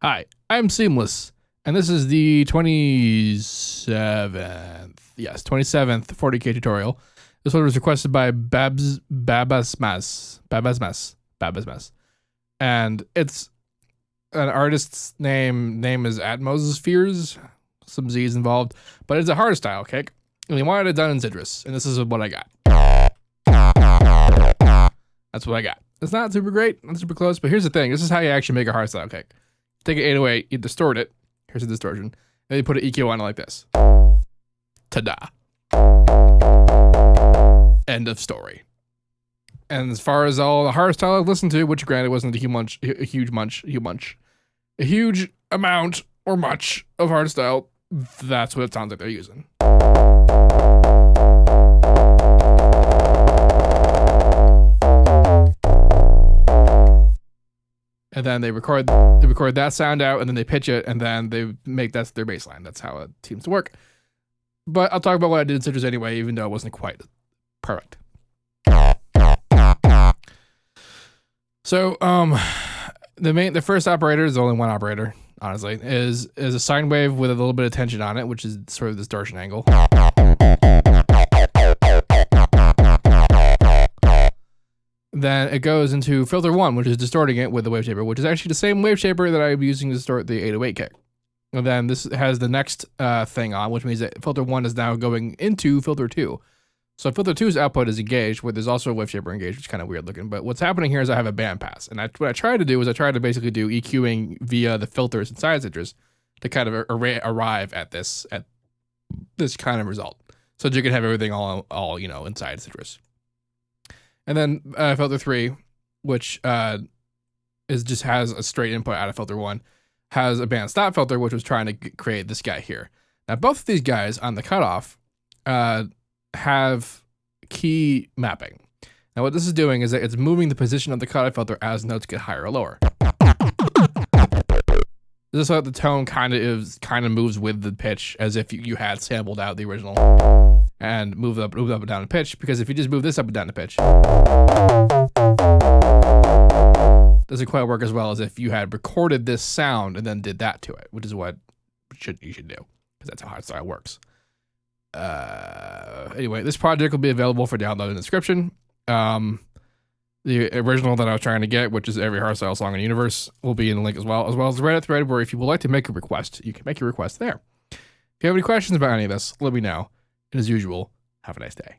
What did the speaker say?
Hi, I'm Seamless, and this is the 27th, 40K tutorial. This one was requested by babasmas, and it's an artist's name is Atmozfears, some Z's involved, but it's a hardstyle cake, and he wanted it done in citrus, and this is what I got. That's what I got. It's not super great, not super close, but here's the thing. This is how you actually make a hardstyle cake. Take an 808, you distort it. Here's a distortion. And you put an EQ on it like this. Ta-da. End of story. And as far as all the hardstyle I've listened to, which granted wasn't a huge amount or much of hardstyle, that's what it sounds like they're using. And then they record that sound out, and then they pitch it, and then they make that's their bass line. That's how it seems to work. But I'll talk about what I did in citrus anyway, even though it wasn't quite perfect. So the first operator is only one operator, honestly, is a sine wave with a little bit of tension on it, which is sort of the distortion angle. Then it goes into filter 1, which is distorting it with the wave shaper, which is actually the same wave shaper that I'm using to distort the 808 kick. And then this has the next thing on, which means that filter 1 is now going into filter 2. So filter 2's output is engaged, where there's also a wave shaper engaged, which is kind of weird looking. But what's happening here is I have a bandpass. And what I tried to do is I tried to basically do EQing via the filters inside citrus to kind of arrive at this kind of result. So that you can have everything all inside citrus. And then filter 3, which just has a straight input out of filter 1, has a band stop filter, which was trying to create this guy here. Now, both of these guys on the cutoff have key mapping. Now, what this is doing is that it's moving the position of the cutoff filter as notes get higher or lower. This is how the tone kind of moves with the pitch, as if you had sampled out the original and moved up and down in pitch. Because if you just move this up and down in pitch, doesn't quite work as well as if you had recorded this sound and then did that to it, which is what you should do, because that's how hardstyle works. Anyway, this project will be available for download in the description. The original that I was trying to get, which is every hardstyle song in the universe, will be in the link as well as the Reddit thread, where if you would like to make a request, you can make your request there. If you have any questions about any of this, let me know. And as usual, have a nice day.